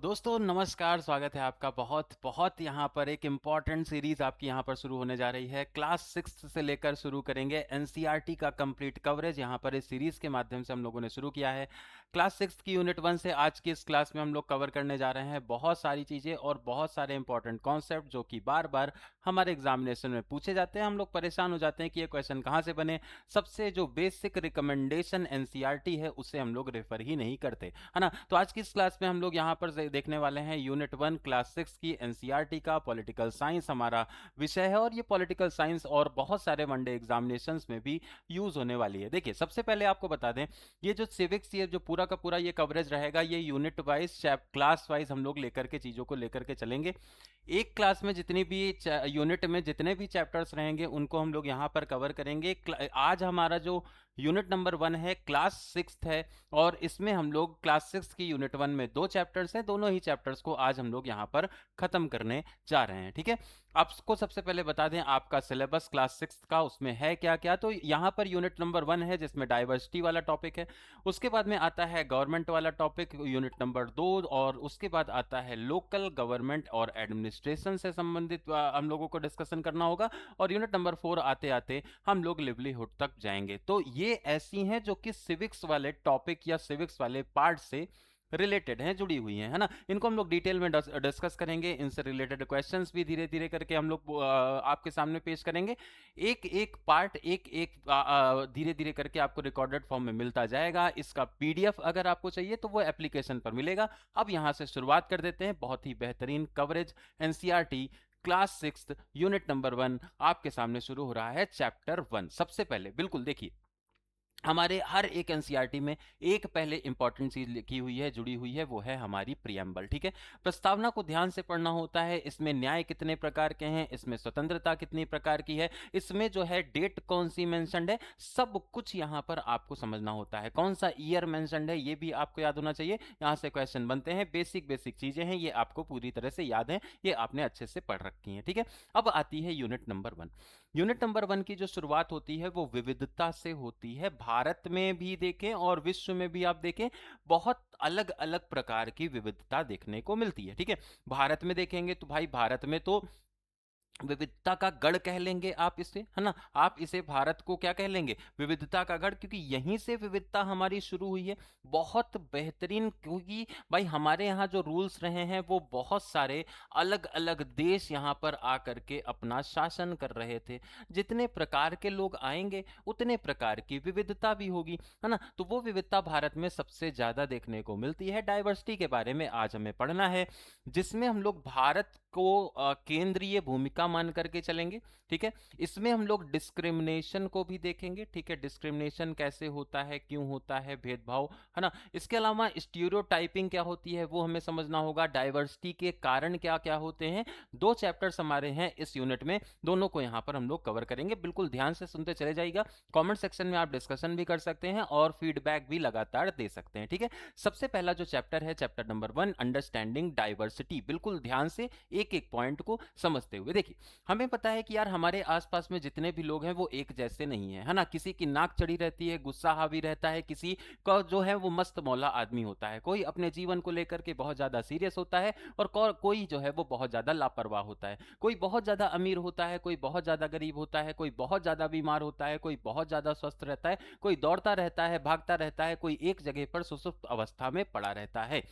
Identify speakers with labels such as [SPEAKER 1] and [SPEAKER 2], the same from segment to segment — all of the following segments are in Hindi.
[SPEAKER 1] दोस्तों नमस्कार, स्वागत है आपका बहुत बहुत यहाँ पर एक इम्पॉर्टेंट सीरीज आपकी यहाँ पर शुरू होने जा रही है। क्लास 6 से लेकर शुरू करेंगे एनसीईआरटी का कंप्लीट कवरेज यहाँ पर इस सीरीज के माध्यम से हम लोगों ने शुरू किया है। क्लास 6 की यूनिट 1 से आज की इस क्लास में हम लोग कवर करने जा रहे हैं बहुत सारी चीज़ें और बहुत सारे इंपॉर्टेंट कॉन्सेप्ट जो कि बार बार हमारे एग्जामिनेशन में पूछे जाते हैं। हम लोग परेशान हो जाते हैं कि ये क्वेश्चन कहाँ से बने। सबसे जो बेसिक रिकमेंडेशन एनसीईआरटी है उसे हम लोग रेफर ही नहीं करते, है ना। तो आज की इस क्लास में हम लोग यहाँ पर देखने वाले हैं यूनिट 1 क्लास 6 की एनसीईआरटी का पॉलिटिकल साइंस हमारा विषय है और ये पॉलिटिकल साइंस और बहुत सारे वनडे एग्जामिनेशंस में भी यूज होने वाली है। देखिए, सबसे पहले आपको बता दें, ये जो सिविक्स, ये जो पूरा का पूरा ये कवरेज रहेगा, ये यूनिट वाइज क्लास वाइज हम लोग लेकर के चीज़ों को लेकर के चलेंगे। एक क्लास में जितनी भी यूनिट में जितने भी चैप्टर्स रहेंगे उनको हम लोग यहाँ पर कवर करेंगे। आज हमारा जो यूनिट नंबर 1 है क्लास 6 है और इसमें हम लोग क्लास 6 की यूनिट 1 में 2 चैप्टर्स हैं। दोनों ही चैप्टर्स को आज हम लोग यहाँ पर खत्म करने जा रहे हैं, ठीक है। आपको सबसे पहले बता दें आपका सिलेबस क्लास 6 का उसमें है क्या क्या। तो यहाँ पर यूनिट नंबर 1 है जिसमें डाइवर्सिटी वाला टॉपिक है। उसके बाद में आता है गवर्नमेंट वाला टॉपिक यूनिट नंबर 2 और उसके बाद आता है लोकल गवर्नमेंट और एडमिनिस्ट्रेशन से संबंधित हम लोगों को डिस्कशन करना होगा। और यूनिट नंबर 4 आते आते हम लोग लिवलीहुड तक जाएंगे। तो ये ऐसी हैं जो कि सिविक्स वाले टॉपिक या सिविक्स वाले पार्ट से रिलेटेड हैं, जुड़ी हुई हैं, है ना। इनको हम लोग डिटेल में डिस्कस करेंगे। इनसे रिलेटेड क्वेश्चंस भी धीरे धीरे करके हम लोग आपके सामने पेश करेंगे। एक एक पार्ट एक एक धीरे धीरे करके आपको रिकॉर्डेड फॉर्म में मिलता जाएगा। इसका पीडीएफ अगर आपको चाहिए तो वो एप्लीकेशन पर मिलेगा। अब यहाँ से शुरुआत कर देते हैं। बहुत ही बेहतरीन coverage NCERT class 6 unit number 1 आपके सामने शुरू हो रहा है। चैप्टर 1 सबसे पहले बिल्कुल देखिए, हमारे हर एक एनसीईआरटी में एक पहले इंपॉर्टेंट चीज लिखी हुई है, जुड़ी हुई है, वो है हमारी प्रियम्बल, ठीक है। प्रस्तावना को ध्यान से पढ़ना होता है। इसमें न्याय कितने प्रकार के हैं, इसमें स्वतंत्रता कितनी प्रकार की है, इसमें जो है डेट कौन सी मेंशन्ड है, सब कुछ यहाँ पर आपको समझना होता है। कौन सा ईयर मेंशन्ड है ये भी आपको याद होना चाहिए। यहाँ से क्वेश्चन बनते हैं। बेसिक बेसिक चीजें हैं, ये आपको पूरी तरह से याद है, ये आपने अच्छे से पढ़ रखी है, ठीक है। अब आती है यूनिट नंबर 1। यूनिट नंबर 1 की जो शुरुआत होती है वो विविधता से होती है। भारत में भी देखें और विश्व में भी आप देखें, बहुत अलग अलग प्रकार की विविधता देखने को मिलती है, ठीक है। भारत में देखेंगे तो भाई भारत में तो विविधता का गढ़ कह लेंगे आप इसे, है ना। आप इसे भारत को क्या कह लेंगे, विविधता का गढ़, क्योंकि यहीं से विविधता हमारी शुरू हुई है। बहुत बेहतरीन, क्योंकि भाई हमारे यहाँ जो रूल्स रहे हैं वो बहुत सारे अलग अलग देश यहाँ पर आकर के अपना शासन कर रहे थे। जितने प्रकार के लोग आएंगे उतने प्रकार की विविधता भी होगी, है ना। तो वो विविधता भारत में सबसे ज्यादा देखने को मिलती है। डाइवर्सिटी के बारे में आज हमें पढ़ना है, जिसमें हम लोग भारत को केंद्रीय भूमिका मान करके चलेंगे, ठीक है। इसमें हम लोग डिस्क्रिमिनेशन को भी देखेंगे, ठीक है। डिस्क्रिमिनेशन कैसे होता है, क्यों होता है, भेदभाव, है ना। इसके अलावा स्टीरियोटाइपिंग क्या होती है वो हमें समझना होगा। डाइवर्सिटी के कारण क्या क्या होते हैं। 2 चैप्टर्स हमारे हैं इस यूनिट में, दोनों को यहाँ पर हम लोग कवर करेंगे। बिल्कुल ध्यान से सुनते चले जाइएगा। कमेंट सेक्शन में आप डिस्कशन भी कर सकते हैं और फीडबैक भी लगातार दे सकते हैं, ठीक है। सबसे पहला जो चैप्टर है, चैप्टर नंबर 1 अंडरस्टैंडिंग डाइवर्सिटी। बिल्कुल ध्यान से एक एक पॉइंट को समझते हुए देखिए, हमें पता है कि यार हमारे आसपास में जितने भी लोग हैं वो एक जैसे नहीं है, है ना। किसी की नाक चढ़ी रहती है, गुस्सा हावी रहता है, किसी का जो है वो मस्त मौला आदमी होता है, कोई अपने जीवन को लेकर के बहुत ज्यादा सीरियस होता है और कोई जो है वो बहुत ज्यादा लापरवाह होता है। कोई बहुत ज्यादा अमीर होता है, कोई बहुत ज्यादा गरीब होता है, कोई बहुत ज्यादा बीमार होता है, कोई बहुत ज्यादा स्वस्थ रहता है, कोई दौड़ता रहता है, भागता रहता है, कोई एक जगह पर सुसुप्त अवस्था में पड़ा रहता है।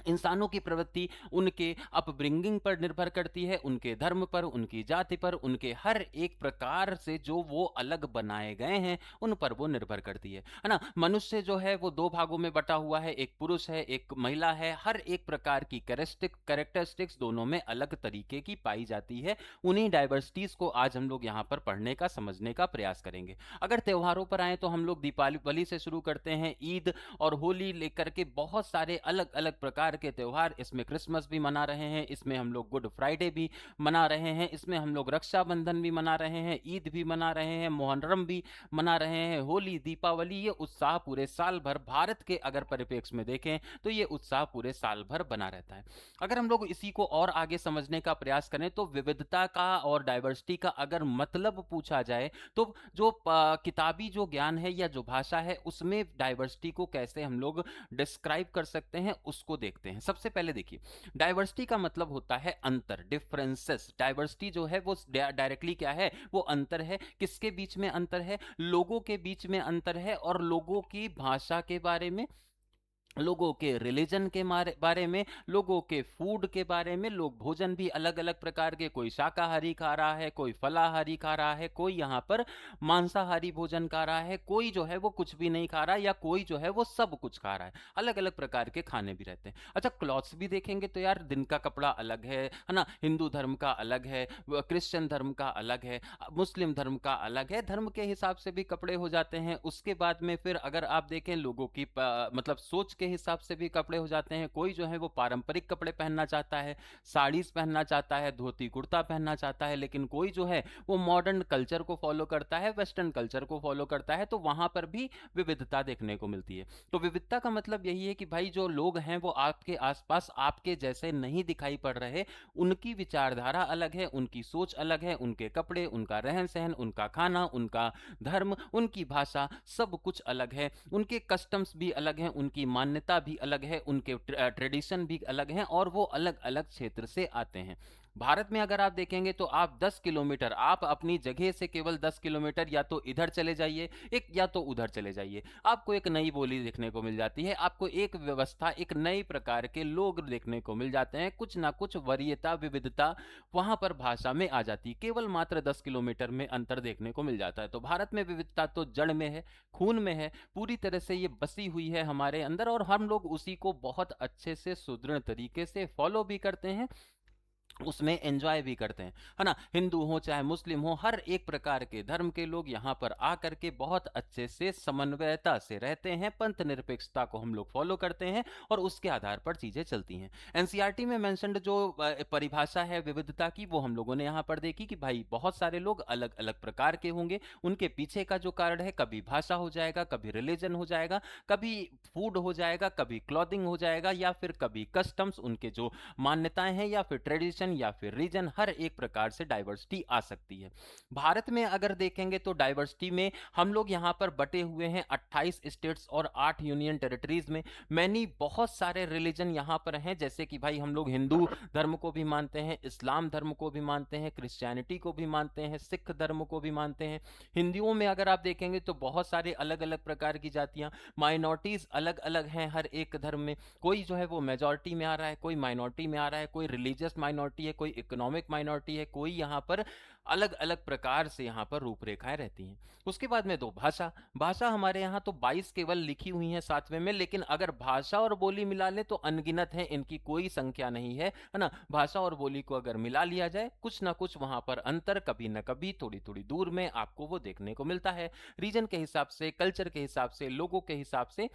[SPEAKER 1] इंसानों की प्रवृत्ति उनके अपब्रिंगिंग पर निर्भर करती है, उनके धर्म पर, उनकी जाति पर, उनके हर एक प्रकार से जो वो अलग बनाए गए हैं उन पर वो निर्भर करती है ना। मनुष्य जो है वो 2 भागों में बटा हुआ है, एक पुरुष है, एक महिला है। हर एक प्रकार की कैरेक्टरिस्टिक्स दोनों में अलग तरीके की पाई जाती है। उन्हीं डाइवर्सिटीज को आज हम लोग यहाँ पर पढ़ने का, समझने का प्रयास करेंगे। अगर त्योहारों पर आए तो हम लोग दीपावली से शुरू करते हैं, ईद और होली लेकर के बहुत सारे अलग अलग प्रकार के त्योहार। इसमें क्रिसमस भी मना रहे हैं, इसमें हम लोग गुड फ्राइडे भी मना रहे हैं, इसमें हम लोग रक्षाबंधन भी मना रहे हैं, ईद भी मना रहे हैं, मुहर्रम भी मना रहे हैं, होली, दीपावली। ये उत्साह पूरे साल भर, भारत के अगर परिप्रेक्ष्य में देखें तो ये उत्साह पूरे साल भर बना रहता है। अगर हम लोग इसी को और आगे समझने का प्रयास करें तो विविधता का और डाइवर्सिटी का अगर मतलब पूछा जाए तो जो किताबी जो ज्ञान है या जो भाषा है उसमें डाइवर्सिटी को कैसे हम लोग डिस्क्राइब कर सकते हैं उसको देखना देखते हैं। सबसे पहले देखिए, डाइवर्सिटी का मतलब होता है अंतर, डिफरेंसेस। डाइवर्सिटी जो है वो डायरेक्टली क्या है, वो अंतर है। किसके बीच में अंतर है? लोगों के बीच में अंतर है, और लोगों की भाषा के बारे में, लोगों के रिलीजन के बारे में, लोगों के फूड के बारे में। लोग भोजन भी अलग अलग प्रकार के, कोई शाकाहारी खा रहा है, कोई फलाहारी खा रहा है, कोई यहाँ पर मांसाहारी भोजन खा रहा है, कोई जो है वो कुछ भी नहीं खा रहा, या कोई जो है वो सब कुछ खा रहा है। अलग अलग प्रकार के खाने भी रहते हैं। अच्छा, क्लॉथ्स भी देखेंगे तो यार दिन का कपड़ा अलग है ना। हिंदू धर्म का अलग है, क्रिश्चियन धर्म का अलग है, मुस्लिम धर्म का अलग है। धर्म के हिसाब से भी कपड़े हो जाते हैं। उसके बाद में फिर अगर आप देखें, लोगों की मतलब सोच के हिसाब से भी कपड़े हो जाते हैं। कोई जो है वो पारंपरिक कपड़े पहनना चाहता है, साड़ीज पहनना चाहता है, धोती कुर्ता पहनना चाहता है, लेकिन कोई जो है वो मॉडर्न कल्चर को फॉलो करता है, वेस्टर्न कल्चर को फॉलो करता है। तो वहां पर भी विविधता देखने को मिलती है। तो विविधता का मतलब यही है कि भाई जो लोग हैं वो आपके आसपास आपके जैसे नहीं दिखाई पड़ रहे, उनकी विचारधारा अलग है, उनकी सोच अलग है, उनके कपड़े, उनका रहन सहन, उनका खाना, उनका धर्म, उनकी भाषा, सब कुछ अलग है। उनके कस्टम्स भी अलग हैं, उनकी मान्यता भी अलग है, उनके ट्रेडिशन भी अलग हैं, और वो अलग अलग क्षेत्र से आते हैं। भारत में अगर आप देखेंगे तो आप 10 किलोमीटर, आप अपनी जगह से केवल 10 किलोमीटर या तो इधर चले जाइए, एक या तो उधर चले जाइए, आपको एक नई बोली देखने को मिल जाती है, आपको एक व्यवस्था, एक नई प्रकार के लोग देखने को मिल जाते हैं। कुछ ना कुछ वरीयता, विविधता वहां पर भाषा में आ जाती है। केवल मात्र 10 किलोमीटर में अंतर देखने को मिल जाता है। तो भारत में विविधता तो जड़ में है, खून में है, पूरी तरह से ये बसी हुई है हमारे अंदर, और हम लोग उसी को बहुत अच्छे से सुदृढ़ तरीके से फॉलो भी करते हैं, उसमें एंजॉय भी करते हैं, है ना। हिंदू हो चाहे मुस्लिम हो, हर एक प्रकार के धर्म के लोग यहाँ पर आकर के बहुत अच्छे से समन्वयता से रहते हैं। पंथ निरपेक्षता को हम लोग फॉलो करते हैं, और उसके आधार पर चीजें चलती हैं। एनसीईआरटी में मेंशन्ड जो परिभाषा है विविधता की, वो हम लोगों ने यहाँ पर देखी कि भाई बहुत सारे लोग अलग अलग प्रकार के होंगे। उनके पीछे का जो कारण है, कभी भाषा हो जाएगा, कभी रिलीजन हो जाएगा, कभी फूड हो जाएगा, कभी क्लॉथिंग हो जाएगा, या फिर कभी कस्टम्स, उनके जो मान्यताएं हैं, या फिर ट्रेडिशन, या फिर रीजन। हर एक प्रकार से डाइवर्सिटी आ सकती है। भारत में अगर देखेंगे तो डाइवर्सिटी में हम लोग यहां पर बटे हुए हैं 28 स्टेट्स और 8 यूनियन टेरिटरीज में। मैनी बहुत सारे रिलीजन यहां पर हैं, जैसे कि भाई हम लोग हिंदू धर्म को भी मानते हैं, इस्लाम धर्म को भी मानते हैं, क्रिश्चियनिटी को भी मानते हैं, सिख धर्म को भी मानते हैं। हिंदुओं में अगर आप देखेंगे तो बहुत सारे अलग अलग प्रकार की जातियां, माइनॉरिटीज अलग अलग हैं हर एक धर्म में। कोई जो है वो मेजॉरिटी में आ रहा है, कोई माइनॉरिटी में आ रहा है, कोई रिलीजियस माइनॉरिटी है, कोई इकोनॉमिक माइनॉरिटी है, कोई यहाँ पर अलग अलग प्रकार से यहाँ पर रूपरेखाएं रहती हैं। उसके बाद में दो भाषा। भाषा हमारे यहाँ तो 22 केवल लिखी हुई हैं 7वें में, लेकिन अगर भाषा और बोली मिला ले तो अनगिनत है, इनकी कोई संख्या नहीं है, है ना। भाषा और बोली को अगर मिला लिया जाए, कुछ ना कुछ वहां पर अंतर कभी ना कभी थोड़ी थोड़ी दूर में आपको वो देखने को मिलता है। रीजन के हिसाब से, कल्चर के हिसाब से, लोगों के हिसाब से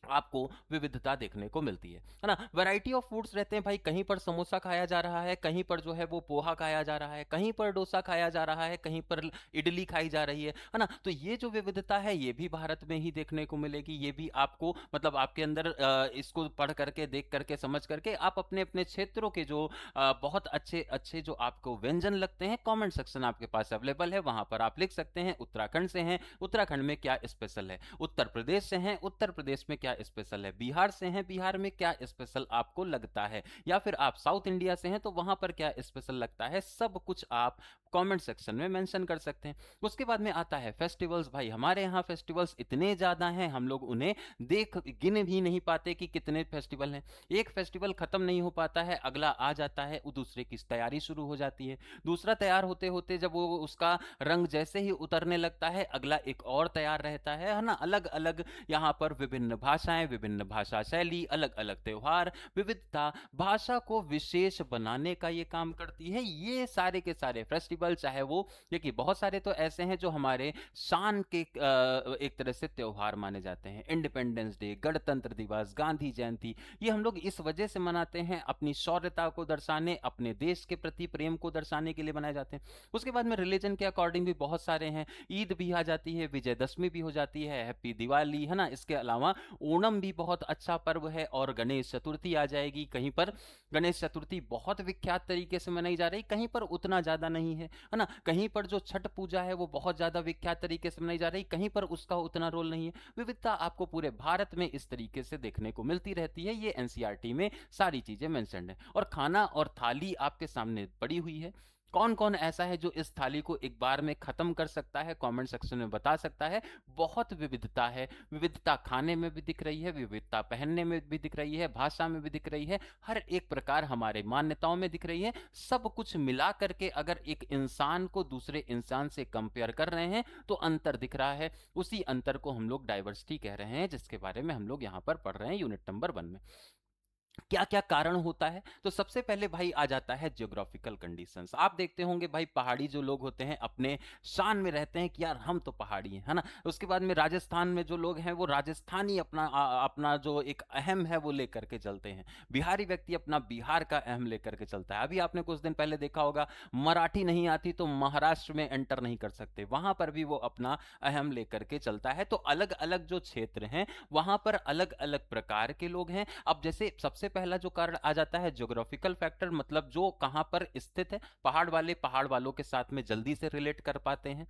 [SPEAKER 1] आपको विविधता देखने को मिलती है ना। वैरायटी ऑफ फूड्स रहते हैं भाई, कहीं पर समोसा खाया जा रहा है, कहीं पर जो है वो पोहा खाया जा रहा है, कहीं पर डोसा खाया जा रहा है, कहीं पर इडली खाई जा रही है ना। तो ये जो विविधता है ये भी भारत में ही देखने को मिलेगी। ये भी आपको मतलब आपके अंदर इसको पढ़ करके, देख करके, समझ करके आप अपने अपने क्षेत्रों के जो बहुत अच्छे अच्छे जो आपको व्यंजन लगते हैं, कमेंट सेक्शन आपके पास अवेलेबल है, वहां पर आप लिख सकते हैं। उत्तराखंड से हैं, उत्तराखंड में क्या स्पेशल है। उत्तर प्रदेश से हैं, उत्तर प्रदेश में क्या स्पेशल है। बिहार से हैं, बिहार में क्या स्पेशल आपको लगता है। या फिर आप साउथ इंडिया से हैं तो वहां पर क्या स्पेशल लगता है। सब कुछ आप कमेंट सेक्शन में मेंशन कर सकते हैं। उसके बाद में आता है फेस्टिवल्स। भाई हमारे यहाँ फेस्टिवल्स इतने ज्यादा हैं, हम लोग उन्हें गिन भी नहीं पाते कि कितने फेस्टिवल हैं। एक फेस्टिवल खत्म नहीं हो पाता है, अगला आ जाता है, वो दूसरे की तैयारी शुरू हो जाती है। दूसरा तैयार होते होते जब वो उसका रंग जैसे ही उतरने लगता है, अगला एक और तैयार रहता है ना। अलग अलग यहाँ पर विभिन्न भाषाएं, विभिन्न भाषा शैली, अलग अलग त्योहार, विविधता भाषा को विशेष बनाने का ये काम करती है। ये सारे के सारे फेस्टिवल, चाहे वो देखिए बहुत सारे तो ऐसे हैं जो हमारे शान के एक तरह से त्योहार माने जाते हैं। इंडिपेंडेंस डे, गणतंत्र दिवस, गांधी जयंती, ये हम लोग इस वजह से मनाते हैं, अपनी शौर्यता को दर्शाने, अपने देश के प्रति प्रेम को दर्शाने के लिए मनाए जाते हैं। उसके बाद में रिलीजन के अकॉर्डिंग भी बहुत सारे हैं। ईद भी आ जाती है, विजयदशमी भी हो जाती है, हैप्पी दिवाली, है ना। इसके अलावा ओणम भी बहुत अच्छा पर्व है और गणेश चतुर्थी आ जाएगी। कहीं पर गणेश चतुर्थी बहुत विख्यात तरीके से मनाई जा रही, कहीं पर उतना ज़्यादा नहीं है ना? कहीं पर जो छठ पूजा है वो बहुत ज़्यादा विख्यात तरीके से मनाई जा रही, कहीं पर उसका उतना रोल नहीं है। विविधता आपको पूरे भारत में इस तरीके से देखने को मिलती रहती है। ये एनसीईआरटी में सारी चीज़ें मेंशन्ड है और खाना और थाली आपके सामने पड़ी हुई है। कौन कौन ऐसा है जो इस थाली को एक बार में खत्म कर सकता है, कमेंट सेक्शन में बता सकता है। बहुत विविधता है, विविधता खाने में भी दिख रही है, विविधता पहनने में भी दिख रही है, भाषा में भी दिख रही है, हर एक प्रकार हमारे मान्यताओं में दिख रही है। सब कुछ मिला करके अगर एक इंसान को दूसरे इंसान से कंपेयर कर रहे हैं तो अंतर दिख रहा है। उसी अंतर को हम लोग डाइवर्सिटी कह रहे हैं, जिसके बारे में हम लोग यहाँ पर पढ़ रहे हैं यूनिट नंबर 1 में। क्या क्या कारण होता है? तो सबसे पहले भाई आ जाता है जियोग्राफिकल कंडीशंस। आप देखते होंगे भाई पहाड़ी जो लोग होते हैं अपने शान में रहते हैं कि यार हम तो पहाड़ी हैं, है ना? उसके बाद में राजस्थान में जो लोग हैं वो राजस्थानी अपना जो एक अहम है वो लेकर के चलते हैं। बिहारी व्यक्ति अपना बिहार का अहम लेकर के चलता है। अभी आपने कुछ दिन पहले देखा होगा मराठी नहीं आती तो महाराष्ट्र में एंटर नहीं कर सकते, वहां पर भी वो अपना अहम लेकर के चलता है। तो अलग अलग जो क्षेत्र हैं वहां पर अलग अलग प्रकार के लोग हैं। अब जैसे सबसे पहला जो कारण आ जाता है ज्योग्राफिकल फैक्टर, मतलब जो कहां पर स्थित है। पहाड़ वाले पहाड़ वालों के साथ में जल्दी से रिलेट कर पाते हैं।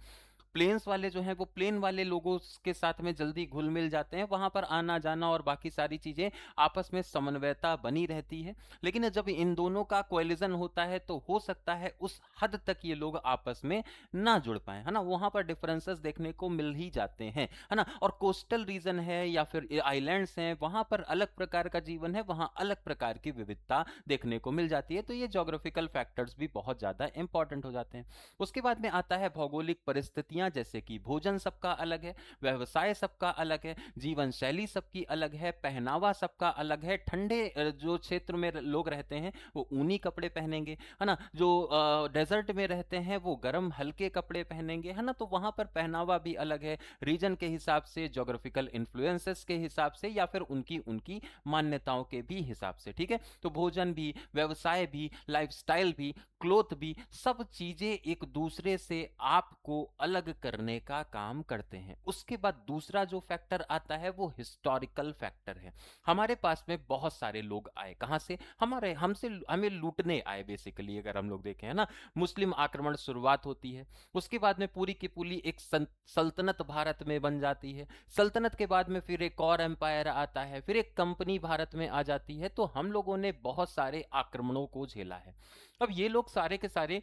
[SPEAKER 1] प्लेन्स वाले जो हैं वो प्लेन वाले लोगों के साथ में जल्दी घुल मिल जाते हैं, वहां पर आना जाना और बाकी सारी चीजें आपस में समन्वयता बनी रहती है। लेकिन जब इन दोनों का कोलिजन होता है तो हो सकता है उस हद तक ये लोग आपस में ना जुड़ पाए, है ना? वहां पर डिफरेंसेस देखने को मिल ही जाते हैं, है ना? और कोस्टल रीजन है या फिर आइलैंड्स हैं, वहां पर अलग प्रकार का जीवन है, वहां अलग प्रकार की विविधता देखने को मिल जाती है। तो ये ज्योग्राफिकल फैक्टर्स भी बहुत ज्यादा इंपॉर्टेंट हो जाते हैं। उसके बाद में आता है भौगोलिक परिस्थितियां, जैसे कि भोजन सबका अलग है, व्यवसाय सबका अलग है, जीवन शैली सबकी अलग है, पहनावा सबका अलग है। ठंडे जो क्षेत्र में लोग रहते हैं वो ऊनी कपड़े पहनेंगे, है ना? जो डेजर्ट में रहते हैं वो गर्म हल्के कपड़े पहनेंगे, है ना? तो वहां पर पहनावा भी अलग है, रीजन के हिसाब से, ज्योग्राफिकल इन्फ्लुएंसेस के हिसाब से या फिर उनकी उनकी मान्यताओं के भी हिसाब से, ठीक है? तो भोजन भी, व्यवसाय भी, लाइफस्टाइल भी, क्लोथ भी, सब चीजें एक दूसरे से आपको अलग करने का काम करते हैं। उसके बाद दूसरा जो फैक्टर आता है वो हिस्टोरिकल फैक्टर है। हमारे पास में बहुत सारे लोग आए, कहां से? हमारे हमसे हमें लूटने आए बेसिकली, अगर हम लोग देखें, है ना? मुस्लिम आक्रमण शुरुआत होती है, उसके बाद में पूरी की पूरी एक सल्तनत भारत में बन जाती है। सल्तनत के बाद में फिर एक और एम्पायर आता है, फिर एक कंपनी भारत में आ जाती है। तो हम लोगों ने बहुत सारे आक्रमणों को झेला है। अब ये लोग सारे के सारे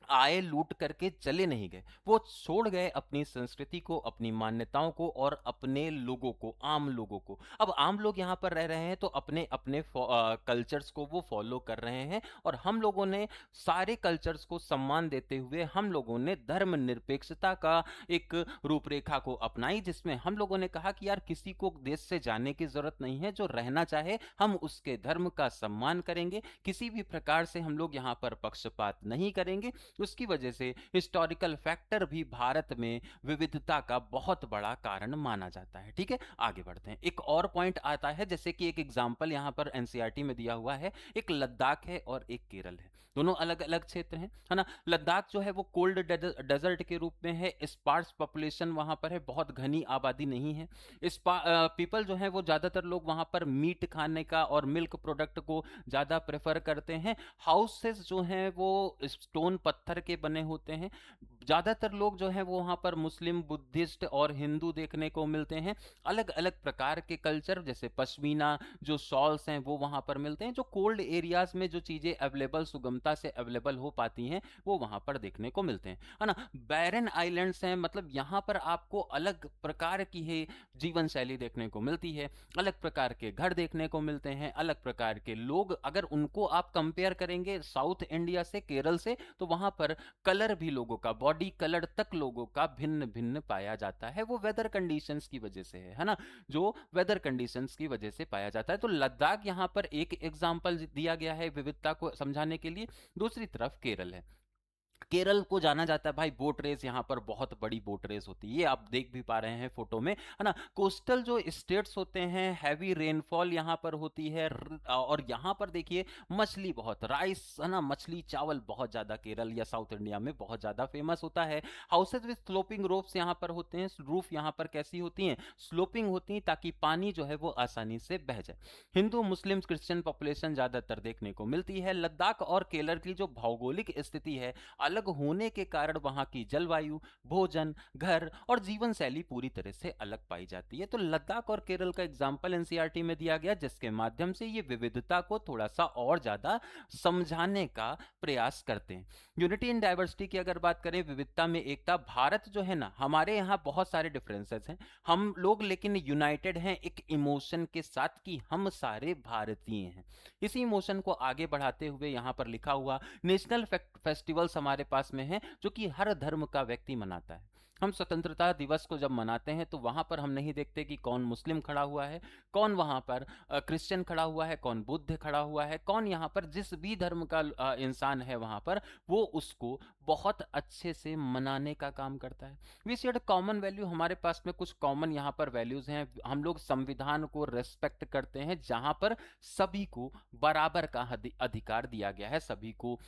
[SPEAKER 1] आए, लूट करके चले नहीं गए, वो छोड़ गए अपनी संस्कृति को, अपनी मान्यताओं को और अपने लोगों को, आम लोगों को। अब आम लोग यहाँ पर रह रहे हैं तो अपने अपने कल्चर्स को वो फॉलो कर रहे हैं और हम लोगों ने सारे कल्चर्स को सम्मान देते हुए हम लोगों ने धर्मनिरपेक्षता का एक रूपरेखा को अपनाई, जिसमें हम लोगों ने कहा कि यार किसी को देश से जाने की जरूरत नहीं है, जो रहना चाहे हम उसके धर्म का सम्मान करेंगे, किसी भी प्रकार से हम लोग यहाँ पर पक्षपात नहीं करेंगे। उसकी वजह से हिस्टोरिकल फैक्टर भी भारत में विविधता का बहुत बड़ा कारण माना जाता है, ठीक है? आगे बढ़ते हैं। एक और पॉइंट आता है, जैसे कि एक एग्जांपल यहां पर एनसीईआरटी में दिया हुआ है, एक लद्दाख है और एक केरल है, दोनों अलग अलग क्षेत्र हैं, है ना? लद्दाख जो है वो कोल्ड डेजर्ट के रूप में है, स्पार्स पॉपुलेशन वहां पर है, बहुत घनी आबादी नहीं है। पीपल जो है वो ज्यादातर लोग वहां पर मीट खाने का और मिल्क प्रोडक्ट को ज्यादा प्रेफर करते हैं। हाउसेस जो हैं वो स्टोन पत्थर के बने होते हैं। ज्यादातर लोग जो हैं वो वहां पर मुस्लिम, बुद्धिस्ट और हिंदू देखने को मिलते हैं। अलग अलग प्रकार के कल्चर, जैसे पश्मीना जो शॉल्स हैं वो वहां पर मिलते हैं। जो कोल्ड एरियाज में जो चीजें अवेलेबल, सुगमता से अवेलेबल हो पाती हैं, वो वहां पर देखने को मिलते हैं, है ना? बैरन आइलैंड्स हैं, मतलब यहाँ पर आपको अलग प्रकार की है जीवन शैली देखने को मिलती है, अलग प्रकार के घर देखने को मिलते हैं, अलग प्रकार के लोग। अगर उनको आप कंपेयर करेंगे साउथ इंडिया से, केरल से, तो वहां पर कलर भी लोगों का, बॉडी कलर तक लोगों का भिन्न भिन्न पाया जाता है। वो वेदर कंडीशंस की वजह से है ना? जो वेदर कंडीशंस की वजह से पाया जाता है। तो लद्दाख यहां पर एक एग्जांपल दिया गया है विविधता को समझाने के लिए। दूसरी तरफ केरल है। केरल को जाना जाता है भाई बोट रेस, यहाँ पर बहुत बड़ी बोट रेस होती है, ये आप देख भी पा रहे हैं फोटो में, है ना। कोस्टल जो स्टेट्स होते हैं, हैवी रेनफॉल यहाँ पर होती है, और यहाँ पर देखिए मछली बहुत, राइस, है ना, मछली चावल बहुत ज्यादा केरल या साउथ इंडिया में बहुत ज्यादा फेमस होता है। हाउसेज विद स्लोपिंग रोफ्स यहाँ पर होते हैं, रूफ यहाँ पर कैसी होती हैं, स्लोपिंग होती हैं, ताकि पानी जो है वो आसानी से बह जाए। हिंदू मुस्लिम क्रिश्चियन पॉपुलेशन ज्यादातर देखने को मिलती है। लद्दाख और केरल की जो भौगोलिक स्थिति है अलग होने के कारण वहां की जलवायु, भोजन, घर और जीवन शैली पूरी तरह से अलग पाई जाती है। तो लद्दाख और केरल का एग्जाम्पल एनसीईआरटी में दिया गया, जिसके माध्यम से ये विविधता को थोड़ा सा और ज्यादा समझाने का प्रयास करते हैं। यूनिटी इन डाइवर्सिटी की अगर बात करें, विविधता में एकता, भारत जो है ना, हमारे यहाँ बहुत सारे डिफरेंसेस हैं हम लोग, लेकिन यूनाइटेड हैं एक इमोशन के साथ कि हम सारे भारतीय हैं। इसी इमोशन को आगे बढ़ाते हुए यहाँ पर लिखा हुआ नेशनल फेस्टिवल्स हमारे पास में है जो कि हर धर्म का व्यक्ति मनाता है। हम स्वतंत्रता दिवस को जब मनाते हैं तो वहां पर हम नहीं देखते कि कौन मुस्लिम खड़ा हुआ है, कौन वहां पर क्रिश्चियन खड़ा हुआ है, कौन बुद्ध खड़ा हुआ है, कौन यहाँ पर जिस भी धर्म का इंसान है वहां पर वो उसको बहुत अच्छे से मनाने का काम करता है। वी शेयर कॉमन वैल्यू, हमारे पास में कुछ कॉमन यहाँ पर वैल्यूज हैं। हम लोग संविधान को रेस्पेक्ट करते हैं जहां पर सभी को बराबर का अधिकार दिया गया है, सभी को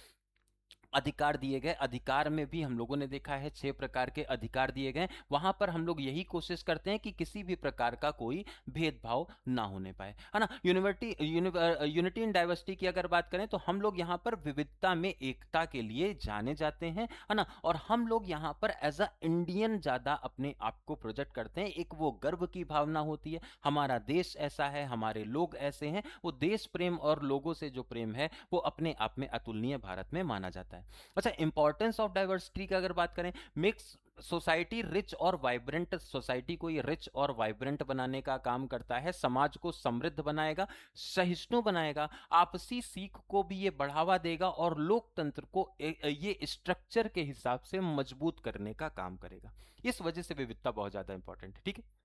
[SPEAKER 1] अधिकार दिए गए। अधिकार में भी हम लोगों ने देखा है 6 प्रकार के अधिकार दिए गए, वहां पर हम लोग यही कोशिश करते हैं कि किसी भी प्रकार का कोई भेदभाव ना होने पाए, है ना। यूनिटी इन डाइवर्सिटी की अगर बात करें तो हम लोग यहाँ पर विविधता में एकता के लिए जाने जाते हैं, है ना। और हम लोग यहाँ पर एज अ इंडियन ज्यादा अपने आप को प्रोजेक्ट करते हैं, एक वो गर्व की भावना होती है, हमारा देश ऐसा है, हमारे लोग ऐसे हैं, वो देश प्रेम और लोगों से जो प्रेम है वो अपने आप में अतुलनीय भारत में माना जाता है। अच्छा, इंपॉर्टेंस ऑफ डाइवर्सिटी की अगर बात करें, मिक्स सोसाइटी रिच और वाइब्रेंट, सोसाइटी को ये रिच और वाइब्रेंट बनाने का काम करता है, समाज को समृद्ध बनाएगा, सहिष्णु बनाएगा, आपसी सीख को भी ये बढ़ावा देगा और लोकतंत्र को ये स्ट्रक्चर के हिसाब से मजबूत करने का काम करेगा। इस वजह से विविधता बहुत ज्यादा इंपॉर्टेंट है, ठीक है।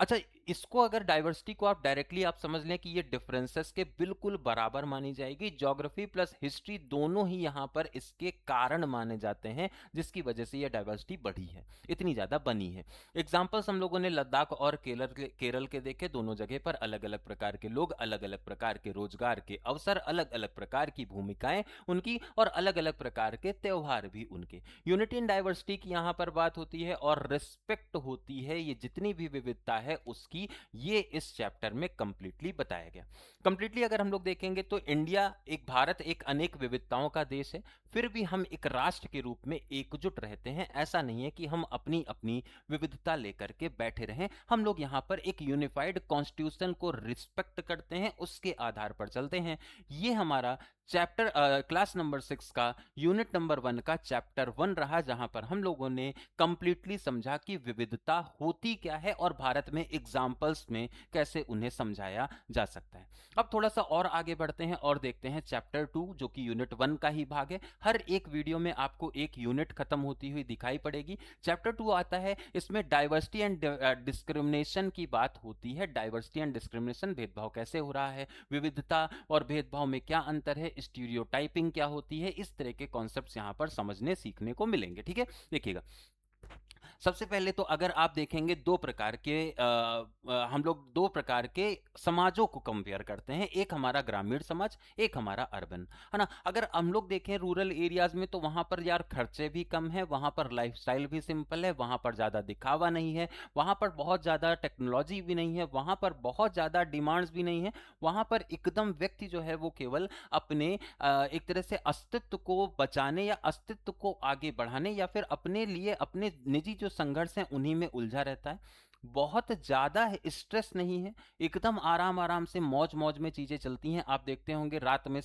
[SPEAKER 1] अच्छा, इसको अगर डाइवर्सिटी को आप डायरेक्टली आप समझ लें कि ये डिफरेंसेस के बिल्कुल बराबर मानी जाएगी, ज्योग्राफी प्लस हिस्ट्री दोनों ही यहाँ पर इसके कारण माने जाते हैं, जिसकी वजह से ये डाइवर्सिटी बढ़ी है, इतनी ज्यादा बनी है। एग्जाम्पल्स हम लोगों ने लद्दाख और केरल के देखे, दोनों जगह पर अलग अलग प्रकार के लोग, अलग अलग प्रकार के रोजगार के अवसर, अलग अलग प्रकार की भूमिकाएं उनकी और अलग अलग प्रकार के त्योहार भी उनके। यूनिटी इन डाइवर्सिटी की यहाँ पर बात होती है और रिस्पेक्ट होती है, ये जितनी भी विविधता है उसकी, ये इस चैप्टर में कंप्लीटली बताया गया। कंप्लीटली अगर हम लोग देखेंगे तो इंडिया, एक भारत एक अनेक विविधताओं का देश है, फिर भी हम एक राष्ट्र के रूप में एकजुट रहते हैं। ऐसा नहीं है कि हम अपनी अपनी विविधता लेकर के बैठे रहें, हम लोग यहाँ पर एक यूनिफाइड कॉन्स्टिट्यूशन को रिस्पेक्ट करते हैं, उसके आधार पर चलते हैं। ये हमारा चैप्टर क्लास नंबर 6 का यूनिट नंबर 1 का चैप्टर 1 रहा, जहां पर हम लोगों ने कंप्लीटली समझा कि विविधता होती क्या है और भारत में एग्जाम्पल्स में कैसे उन्हें समझाया जा सकता है। अब थोड़ा सा और आगे बढ़ते हैं और देखते हैं चैप्टर 2, जो कि यूनिट 1 का ही भाग है। हर एक वीडियो में आपको एक यूनिट खत्म होती हुई दिखाई पड़ेगी। चैप्टर 2 आता है, इसमें डाइवर्सिटी एंड डिस्क्रिमिनेशन की बात होती है। डाइवर्सिटी एंड डिस्क्रिमिनेशन, भेदभाव कैसे हो रहा है, विविधता और भेदभाव में क्या अंतर है, स्टीरियोटाइपिंग क्या होती है, इस तरह के कॉन्सेप्ट्स यहां पर समझने सीखने को मिलेंगे, ठीक है। देखिएगा, सबसे पहले तो अगर आप देखेंगे दो प्रकार के हम लोग दो प्रकार के समाजों को कंपेयर करते हैं, एक हमारा ग्रामीण समाज, एक हमारा अर्बन, है ना। अगर हम लोग देखें रूरल एरियाज में तो वहां पर यार खर्चे भी कम है, वहां पर लाइफस्टाइल भी सिंपल है, वहां पर ज्यादा दिखावा नहीं है, वहां पर बहुत ज्यादा टेक्नोलॉजी भी नहीं है, वहां पर बहुत ज्यादा डिमांड्स भी नहीं है, वहां पर एकदम व्यक्ति जो है वो केवल अपने एक तरह से अस्तित्व को बचाने या अस्तित्व को आगे बढ़ाने या फिर अपने लिए अपने निजी जो संघर्ष हैं उन्हीं में उलझा रहता है। बहुत ज्यादा स्ट्रेस नहीं है, एकदम आराम आराम से मौज मौज में चीजें चलती हैं। आप देखते होंगे रात में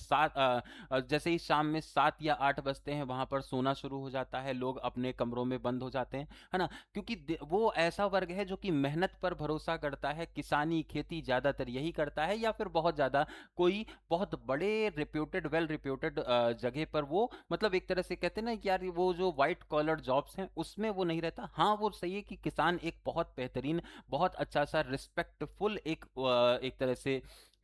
[SPEAKER 1] जैसे ही शाम में 7 या 8 बजते हैं वहां पर सोना शुरू हो जाता है, लोग अपने कमरों में बंद हो जाते हैं, है ना। क्योंकि वो ऐसा वर्ग है जो कि मेहनत पर भरोसा करता है, किसानी खेती ज्यादातर यही करता है, या फिर बहुत ज्यादा कोई बहुत बड़े रिप्यूटेड वेल रिप्यूटेड जगह पर वो, मतलब एक तरह से कहते हैं ना कि यार वो जो व्हाइट कॉलर जॉब्स हैं उसमें वो नहीं रहता। हाँ, वो सही है कि किसान एक बहुत बेहतरीन, बहुत अच्छा सा रिस्पेक्टफुल एक तरह से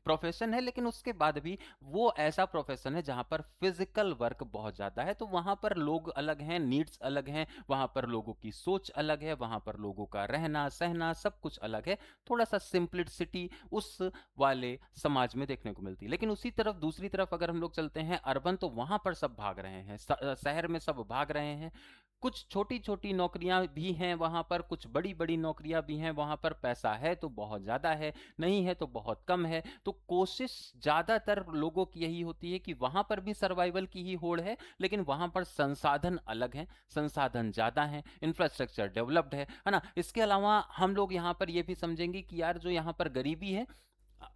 [SPEAKER 1] प्रोफेशन है, लेकिन उसके बाद भी वो ऐसा प्रोफेशन है जहां पर फिजिकल वर्क बहुत ज्यादा है। तो वहां पर लोग अलग हैं, नीड्स अलग हैं, वहां पर लोगों की सोच अलग है, वहां पर लोगों का रहना सहना सब कुछ अलग है। थोड़ा सा सिंप्लिसिटी उस वाले समाज में देखने को मिलती है। लेकिन उसी तरफ दूसरी तरफ अगर हम लोग चलते हैं अर्बन, तो वहां पर सब भाग रहे हैं, शहर में सब भाग रहे हैं। कुछ छोटी छोटी नौकरियां भी हैं वहां पर, कुछ बड़ी बड़ी नौकरियां भी हैं वहां पर। पैसा है तो बहुत ज्यादा है, नहीं है तो बहुत कम है। तो कोशिश ज्यादातर लोगों की यही होती है कि वहां पर भी सर्वाइवल की ही होड़ है, लेकिन वहां पर संसाधन अलग हैं, संसाधन ज्यादा हैं, इंफ्रास्ट्रक्चर डेवलप्ड है ना। इसके अलावा हम लोग यहाँ पर ये भी समझेंगे कि यार जो यहाँ पर गरीबी है,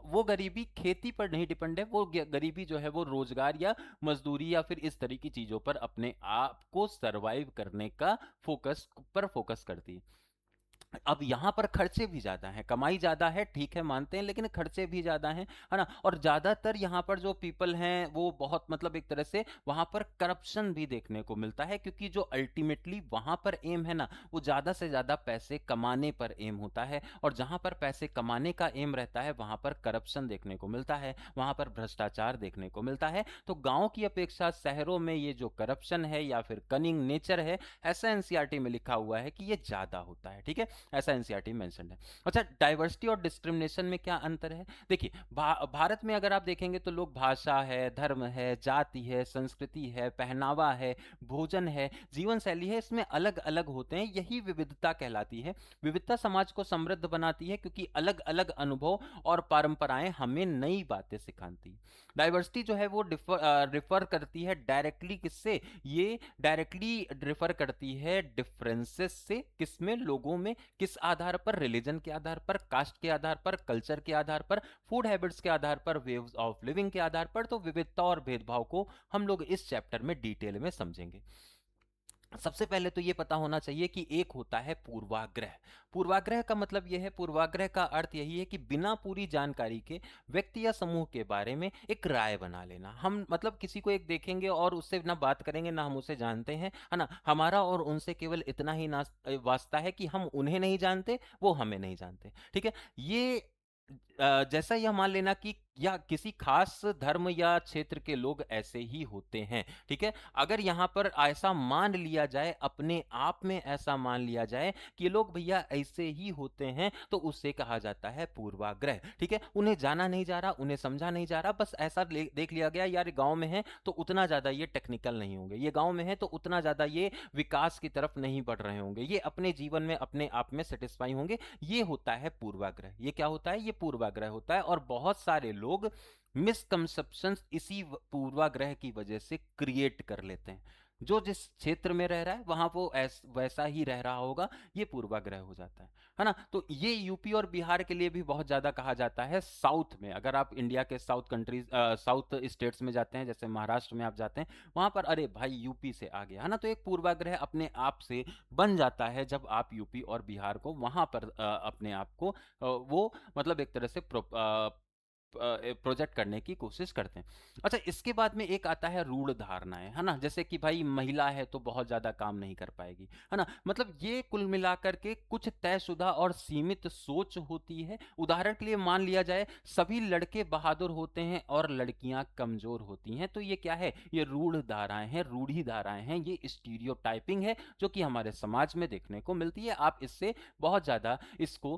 [SPEAKER 1] वो गरीबी खेती पर नहीं डिपेंड है, वो गरीबी जो है वो रोजगार या मजदूरी या फिर इस तरह की चीजों पर अपने आप को सरवाइव करने का फोकस करती है। अब यहाँ पर खर्चे भी ज्यादा हैं, कमाई ज्यादा है ठीक है मानते हैं, लेकिन खर्चे भी ज्यादा हैं, है ना। और ज्यादातर यहाँ पर जो पीपल हैं वो बहुत मतलब एक तरह से वहां पर करप्शन भी देखने को मिलता है, क्योंकि जो अल्टीमेटली वहां पर एम है ना, वो ज्यादा से ज्यादा पैसे कमाने पर एम होता है। और जहां पर पैसे कमाने का एम रहता है वहां पर करप्शन देखने को मिलता है, वहां पर भ्रष्टाचार देखने को मिलता है। तो गांव की अपेक्षा शहरों में ये जो करप्शन है या फिर कनिंग नेचर है, ऐसा एनसीईआरटी में लिखा हुआ है कि ये ज्यादा होता है, ठीक है। ऐसा एनसीईआरटी मेंशन है। अच्छा, डाइवर्सिटी और डिस्क्रिमिनेशन में क्या अंतर है? देखिए भारत में अगर आप देखेंगे तो लोग भाषा है, धर्म है, जाति है, संस्कृति है, पहनावा है, भोजन है, जीवन शैली है, इसमें अलग अलग होते हैं, यही विविधता कहलाती है। विविधता समाज को समृद्ध बनाती है, क्योंकि अलग अलग अनुभव और परंपराएं हमें नई बातें सिखाती है। डाइवर्सिटी जो है वो रिफर करती है डायरेक्टली किससे? ये डायरेक्टली रिफर करती है डिफरेंसेस से। किसमें? लोगों में। किस आधार पर? रिलीजन के आधार पर, कास्ट के आधार पर, कल्चर के आधार पर, फूड हैबिट्स के आधार पर, वेव्स ऑफ लिविंग के आधार पर। तो विविधता और भेदभाव को हम लोग इस चैप्टर में डिटेल में समझेंगे। सबसे पहले तो ये पता होना चाहिए कि एक होता है पूर्वाग्रह। पूर्वाग्रह का मतलब यह है, पूर्वाग्रह का अर्थ यही है कि बिना पूरी जानकारी के व्यक्ति या समूह के बारे में एक राय बना लेना। हम मतलब किसी को एक देखेंगे और उससे ना बात करेंगे ना हम उसे जानते हैं, है ना। हमारा और उनसे केवल इतना ही वास्ता है कि हम उन्हें नहीं जानते, वो हमें नहीं जानते, ठीक है। ये जैसा यह मान लेना कि या किसी खास धर्म या क्षेत्र के लोग ऐसे ही होते हैं, ठीक है। अगर यहां पर ऐसा मान लिया जाए, अपने आप में ऐसा मान लिया जाए कि लोग भैया ऐसे ही होते हैं, तो उससे कहा जाता है पूर्वाग्रह, ठीक है। उन्हें जाना नहीं जा रहा, उन्हें समझा नहीं जा रहा, बस ऐसा देख लिया गया यार गांव में है तो उतना ज्यादा ये टेक्निकल नहीं होंगे, ये गांव में है तो उतना ज्यादा ये विकास की तरफ नहीं बढ़ रहे होंगे, ये अपने जीवन में अपने आप में सेटिस्फाई होंगे। ये होता है पूर्वाग्रह। ये क्या होता है? ये पूर्वाग्रह होता है। और बहुत सारे लोग मिसकंसेप्शंस इसी पूर्वाग्रह की वजह से क्रिएट कर लेते हैं। जो जिस क्षेत्र में रह रहा है वहां वो वैसा ही रह रहा होगा, ये पूर्वाग्रह हो जाता है ना। तो ये यूपी और बिहार के लिए भी बहुत ज्यादा कहा जाता है। साउथ में अगर आप इंडिया के साउथ कंट्रीज साउथ स्टेट्स में जाते हैं, जैसे महाराष्ट्र में आप जाते हैं, वहां पर अरे भाई यूपी से आ गया, है ना। तो एक पूर्वाग्रह अपने आप से बन जाता है जब आप यूपी और बिहार को वहां पर अपने आप को वो मतलब एक तरह से प्रोजेक्ट करने की कोशिश करते हैं। अच्छा, इसके बाद में एक आता है रूढ़ धारणाएं, है ना। जैसे कि भाई महिला है तो बहुत ज्यादा काम नहीं कर पाएगी, है ना। मतलब ये कुल मिलाकर के कुछ तयशुदा और सीमित सोच होती है। उदाहरण के लिए मान लिया जाए सभी लड़के बहादुर होते हैं और लड़कियां कमजोर होती हैं, तो ये क्या है? ये रूढ़ धाराएं हैं, रूढ़ी धाराएं हैं, ये स्टीरियोटाइपिंग है जो कि हमारे समाज में देखने को मिलती है। आप इससे बहुत ज्यादा इसको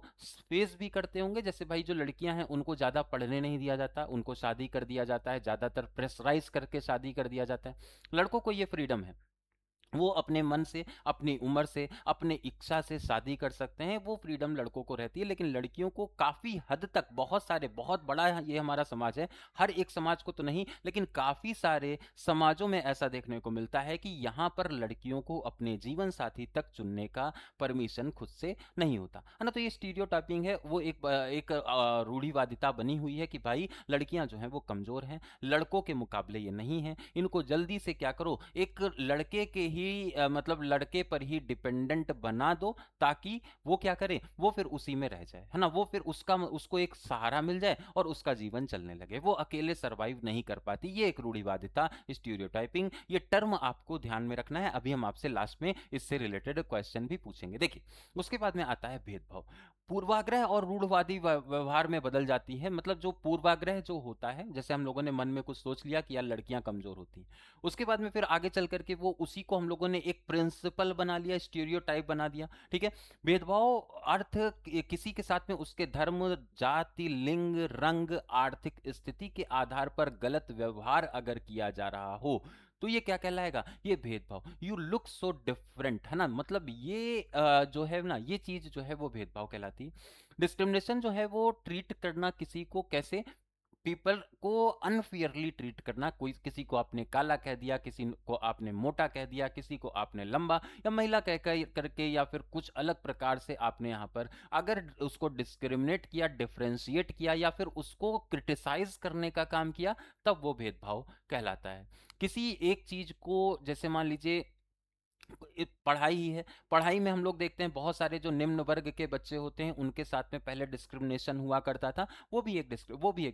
[SPEAKER 1] फेस भी करते होंगे। जैसे भाई जो लड़कियां हैं उनको ज्यादा पढ़ने नहीं दिया जाता, उनको शादी कर दिया जाता है, ज्यादातर प्रेशराइज करके शादी कर दिया जाता है। लड़कों को ये फ्रीडम है, वो अपने मन से, अपनी उम्र से, अपने इच्छा से शादी कर सकते हैं, वो फ्रीडम लड़कों को रहती है। लेकिन लड़कियों को काफी हद तक, बहुत सारे, बहुत बड़ा ये हमारा समाज है, हर एक समाज को तो नहीं लेकिन काफी सारे समाजों में ऐसा देखने को मिलता है कि यहाँ पर लड़कियों को अपने जीवन साथी तक चुनने का परमिशन खुद से नहीं होता, है ना। तो ये स्टीरियोटाइपिंग है, वो एक रूढ़िवादिता बनी हुई है कि भाई लड़कियां जो हैं वो कमजोर हैं, लड़कों के मुकाबले ये नहीं है, इनको जल्दी से क्या करो, एक लड़के के ही ही मतलब लड़के पर ही डिपेंडेंट बना दो, ताकि वो क्या करे, वो फिर उसी में रह जाए, है ना, वो फिर उसको एक सहारा मिल जाए और उसका जीवन चलने लगे, वो अकेले सरवाइव नहीं कर पाती। ये एक रूढ़िवादिता, स्टीरियोटाइपिंग, ये टर्म आपको ध्यान में रखना है। अभी हम आपसे लास्ट में इससे रिलेटेड क्वेश्चन भी पूछेंगे। देखिए, उसके बाद में आता है भेदभाव। पूर्वाग्रह और रूढ़वादी व्यवहार में बदल जाती है। मतलब जो पूर्वाग्रह जो होता है, जैसे हम लोगों ने मन में कुछ सोच लिया कि यार लड़कियां कमजोर होती हैं, उसके बाद में फिर आगे चल करके वो उसी को हम लोगों ने एक प्रिंसिपल बना लिया, स्टीरियोटाइप बना दिया। ठीक है, भेदभाव अर्थ किसी के साथ में उसके धर्म, जाति, लिंग, रंग, आर्थिक स्थिति के आधार पर गलत व्यवहार अगर किया जा रहा हो, तो ये क्या कहलाएगा, ये भेदभाव। यू लुक सो डिफरेंट, है ना, मतलब ये जो है ना, ये चीज जो है वो भेदभाव कहलाती है। डिस्क्रिमिनेशन जो है वो ट्रीट करना किसी को कैसे, पीपल को अनफेयरली ट्रीट करना। कोई किसी को आपने काला कह दिया, किसी को आपने मोटा कह दिया, किसी को आपने लंबा या महिला कह करके या फिर कुछ अलग प्रकार से आपने यहाँ पर अगर उसको डिस्क्रिमिनेट किया, डिफरेंशिएट किया या फिर उसको क्रिटिसाइज करने का काम किया, तब वो भेदभाव कहलाता है। किसी एक चीज को, जैसे मान लीजिए पढ़ाई ही है, पढ़ाई में हम लोग देखते हैं बहुत सारे जो निम्न वर्ग के बच्चे होते हैं उनके साथ में पहले डिस्क्रिमिनेशन हुआ करता था, वो भी एक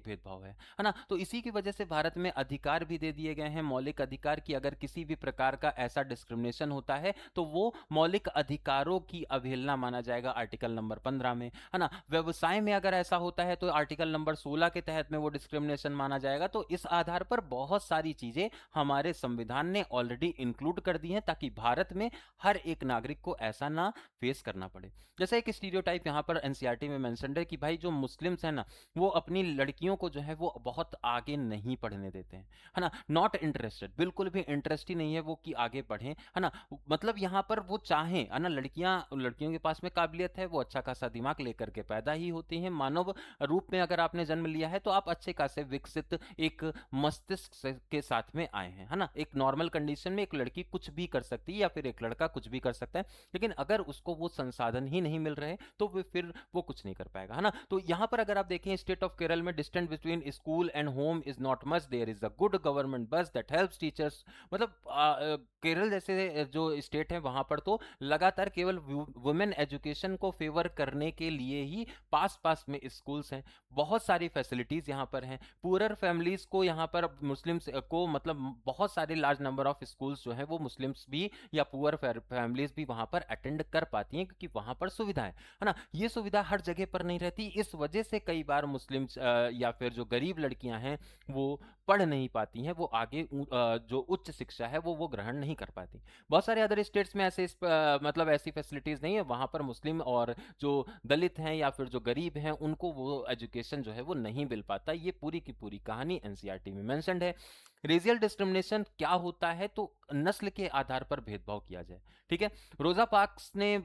[SPEAKER 1] भेदभाव है ना। तो इसी की वजह से भारत में अधिकार भी दे दिए गए हैं, मौलिक अधिकार, की अगर किसी भी प्रकार का ऐसा डिस्क्रिमिनेशन होता है तो वो मौलिक अधिकारों की अवहेलना माना जाएगा, आर्टिकल नंबर 15 में, है ना। व्यवसाय में अगर ऐसा होता है तो आर्टिकल नंबर 16 के तहत में वो डिस्क्रिमिनेशन माना जाएगा। तो इस आधार पर बहुत सारी चीजें हमारे संविधान ने ऑलरेडी इंक्लूड कर दी हैं, ताकि भारत में हर एक नागरिक को ऐसा ना फेस करना पड़े। जैसे एक स्टीरियोटाइप यहाँ पर एनसीईआरटी में मेंशन्ड है कि भाई जो मुस्लिम्स हैं ना, वो अपनी लड़कियों को जो है वो बहुत आगे नहीं पढ़ने देते हैं, है ना, नॉट इंटरेस्टेड, बिल्कुल भी इंटरेस्ट ही नहीं है वो कि आगे पढ़ें, है ना। मतलब यहाँ पर वो चाहें, है ना, लड़कियों के पास में काबिलियत है, वो अच्छा खासा दिमाग लेकर के पैदा ही होती हैं, मानव रूप में अगर आपने जन्म लिया है तो आप अच्छे खासे विकसित एक मस्तिष्क के साथ में आए हैं, है ना। एक नॉर्मल कंडीशन में एक लड़की कुछ भी कर सकती है या फिर एक लड़का कुछ भी कर सकता है, लेकिन अगर उसको वो संसाधन ही नहीं मिल रहे तो फिर वो कुछ नहीं कर पाएगा, है ना। तो यहाँ पर अगर आप देखें, स्टेट ऑफ केरल में distance between school and home is not much, there is a good government bus that helps teachers. मतलब केरल जैसे जो स्टेट है वहां पर तो लगातार केवल वुमेन एजुकेशन को फेवर करने के लिए ही पास पास में स्कूल्स हैं, बहुत सारी फैसिलिटीज यहाँ पर हैं। पुअर फैमिलीज को यहाँ पर मुस्लिम्स को मतलब बहुत सारे लार्ज नंबर ऑफ स्कूल्स जो है वो मुस्लिम्स भी या पुअर फैमिलीज भी वहां पर अटेंड कर पाती हैं, क्योंकि वहां पर सुविधा है ना। ये सुविधा हर जगह पर नहीं रहती, इस वजह से कई बार मुस्लिम्स या फिर जो गरीब लड़कियां हैं वो पढ़ नहीं पाती हैं, वो आगे जो उच्च शिक्षा है वो ग्रहण नहीं कर पाती। बहुत सारे अदर स्टेट्स में ऐसे मतलब ऐसी फैसिलिटीज नहीं है, वहां पर मुस्लिम और जो दलित हैं या फिर जो गरीब हैं उनको वो एजुकेशन जो है वो नहीं मिल पाता। ये पूरी की पूरी कहानी एनसीईआरटी में मेंशन्ड है। रेजियल डिस्क्रिमिनेशन क्या होता है, तो नस्ल के आधार पर भेदभाव किया जाए। ठीक है, रोजा पार्क्स ने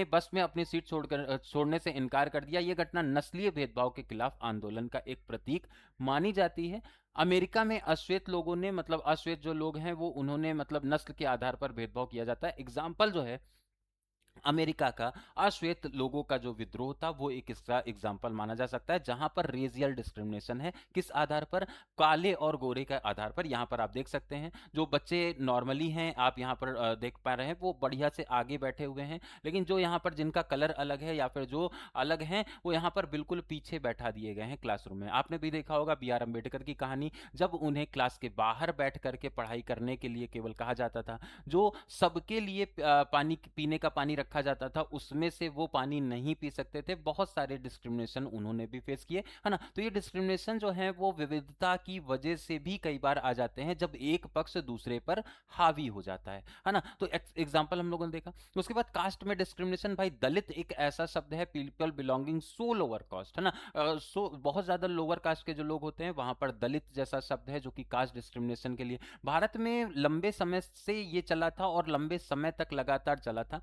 [SPEAKER 1] बस में अपनी सीट छोड़ने से इनकार कर दिया। यह घटना नस्लीय भेदभाव के खिलाफ आंदोलन का एक प्रतीक मानी जाती है। अमेरिका में अश्वेत लोगों ने, मतलब अश्वेत जो लोग हैं वो उन्होंने मतलब नस्ल के आधार पर भेदभाव किया जाता है। एग्जाम्पल जो है अमेरिका का अश्वेत लोगों का जो विद्रोह था वो एक इसका एग्जाम्पल माना जा सकता है, जहां पर रेजियल डिस्क्रिमिनेशन है। किस आधार पर, काले और गोरे के आधार पर। यहां पर आप देख सकते हैं जो बच्चे नॉर्मली हैं, आप यहां पर देख पा रहे हैं वो बढ़िया से आगे बैठे हुए हैं, लेकिन जो यहां पर जिनका कलर अलग है या फिर जो अलग हैं वो यहां पर बिल्कुल पीछे बैठा दिए गए हैं क्लासरूम में। आपने भी देखा होगा बी आर अम्बेडकर की कहानी, जब उन्हें क्लास के बाहर बैठ करके पढ़ाई करने के लिए केवल कहा जाता था, जो सबके लिए पानी पीने का पानी रखा जाता था उसमें से वो पानी नहीं पी सकते थे। बहुत सारे डिस्क्रिमिनेशन उन्होंने भी फेस किए, है ना। तो ये डिस्क्रिमिनेशन जो है वो विविधता की वजह से भी कई बार आ जाते हैं, जब एक पक्ष दूसरे पर हावी हो जाता है ना। तो एग्जाम्पल हम लोगों ने देखा। उसके बाद कास्ट में डिस्क्रिमिनेशन, भाई दलित एक ऐसा शब्द है, पीपल बिलोंगिंग सो लोअर कास्ट, है ना। सो बहुत ज्यादा लोअर कास्ट के जो लोग होते हैं वहां पर दलित जैसा शब्द है जो कि कास्ट डिस्क्रिमिनेशन के लिए भारत में लंबे समय से ये चला था और लंबे समय तक लगातार चला था।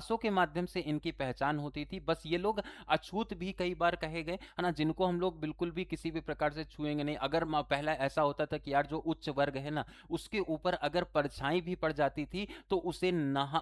[SPEAKER 1] प्रयासों के माध्यम से इनकी पहचान होती थी। बस ये लोग अछूत भी कई बार कहे गए, है ना, जिनको हम लोग बिल्कुल भी किसी भी प्रकार से छुएंगे नहीं। अगर पहला ऐसा होता था कि यार जो उच्च वर्ग है ना, उसके ऊपर अगर परछाई भी पड़ जाती थी तो उसे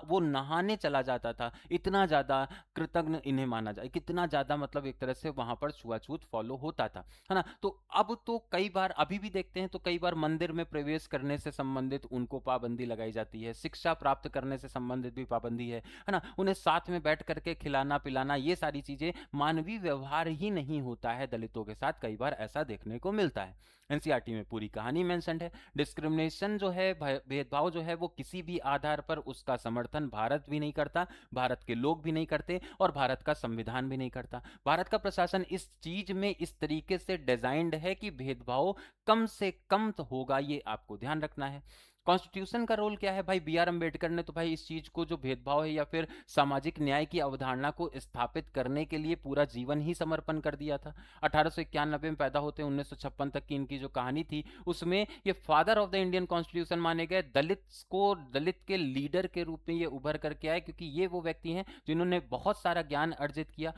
[SPEAKER 1] वो नहाने चला जाता था। इतना ज्यादा कृतज्ञ इन्हें माना जाए, कितना ज्यादा मतलब एक तरह से वहां पर छुआछूत फॉलो होता था, है ना। तो अब तो कई बार अभी भी देखते हैं तो कई बार मंदिर में प्रवेश करने से संबंधित उनको पाबंदी लगाई जाती है, शिक्षा प्राप्त करने से संबंधित भी पाबंदी है ना। उन्हें साथ में बैठ करके खिलाना पिलाना, ये सारी चीजें, मानवीय व्यवहार ही नहीं होता है दलितों के साथ, कई बार ऐसा देखने को मिलता है। एनसीईआरटी में पूरी कहानी मेंशन्ड है। डिस्क्रिमिनेशन जो है, भेदभाव जो है, वो किसी भी आधार पर उसका समर्थन भारत भी नहीं करता, भारत के लोग भी नहीं करते और भारत का संविधान भी नहीं करता। भारत का प्रशासन इस चीज में इस तरीके से डिजाइंड है कि भेदभाव कम से कम तो होगा, ये आपको ध्यान रखना है। कॉन्स्टिट्यूशन का रोल क्या है भाई? बी आर अम्बेडकर ने तो भाई इस चीज को, जो भेदभाव है या फिर सामाजिक न्याय की अवधारणा को स्थापित करने के लिए पूरा जीवन ही समर्पण कर दिया था। 1891 में पैदा होते 1956 तक की इनकी जो कहानी थी, उसमें ये father of the Indian constitution माने गए। दलित के लीडर के रूप में ये उभर करके आए, क्योंकि ये वो व्यक्ति हैं जिन्होंने बहुत सारा ज्ञान अर्जित किया।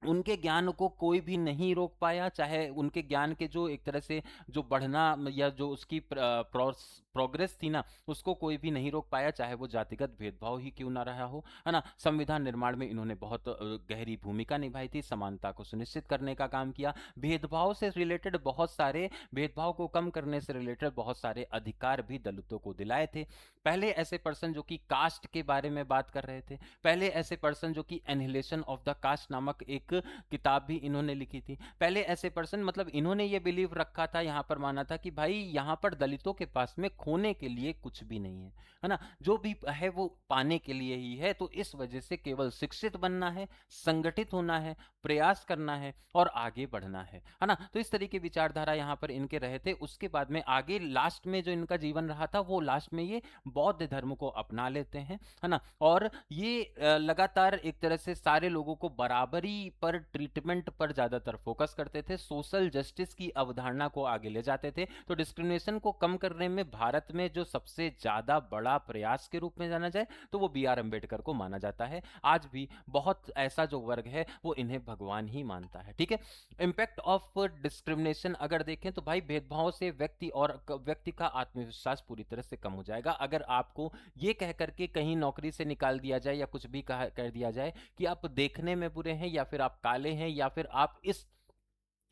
[SPEAKER 1] उनके ज्ञान को कोई भी नहीं रोक पाया, चाहे उनके ज्ञान के जो एक तरह से जो बढ़ना या जो उसकी प्रोग्रेस थी ना, उसको कोई भी नहीं रोक पाया, चाहे वो जातिगत भेदभाव ही क्यों ना रहा हो, है ना। संविधान निर्माण में इन्होंने बहुत गहरी भूमिका निभाई थी, समानता को सुनिश्चित करने का काम किया, भेदभाव से रिलेटेड बहुत सारे, भेदभाव को कम करने से रिलेटेड बहुत सारे अधिकार भी दलितों को दिलाए थे। पहले ऐसे पर्सन जो कि कास्ट के बारे में बात कर रहे थे, पहले ऐसे पर्सन जो कि एनहिलेशन ऑफ द कास्ट नामक एक किताब भी इन्होंने लिखी थी। पहले ऐसे पर्सन, मतलब इन्होंने ये बिलीव रखा था, यहां पर माना था कि भाई यहां पर दलितों के पास में खोने के लिए कुछ भी नहीं है ना, जो भी है वो पाने के लिए ही है। तो इस वजह से केवल शिक्षित बनना है, संगठित होना है, प्रयास करना है और आगे बढ़ना है ना। तो इस तरीके विचारधारा यहां पर इनके रहे थे। उसके बाद में आगे लास्ट में जो इनका जीवन रहा था, वो लास्ट में ये बौद्ध धर्म को अपना लेते हैं, है ना। और ये लगातार एक तरह से सारे लोगों को बराबरी पर, ट्रीटमेंट पर ज्यादातर फोकस करते थे, सोशल जस्टिस की अवधारणा को आगे ले जाते थे। तो डिस्क्रिमिनेशन को कम करने में भारत में जो सबसे ज्यादा बड़ा प्रयास के रूप में जाना जाए तो वो बी आर अम्बेडकर को माना जाता है। आज भी बहुत ऐसा जो वर्ग है वो इन्हें भगवान ही मानता है, ठीक है। इंपैक्ट ऑफ डिस्क्रिमिनेशन अगर देखें तो भाई भेदभाव से व्यक्ति का आत्मविश्वास पूरी तरह से कम हो जाएगा। अगर आपको ये कह करके कहीं नौकरी से निकाल दिया जाए या कुछ भी कर दिया जाए कि आप देखने में बुरे हैं या फिर आप काले हैं या फिर आप इस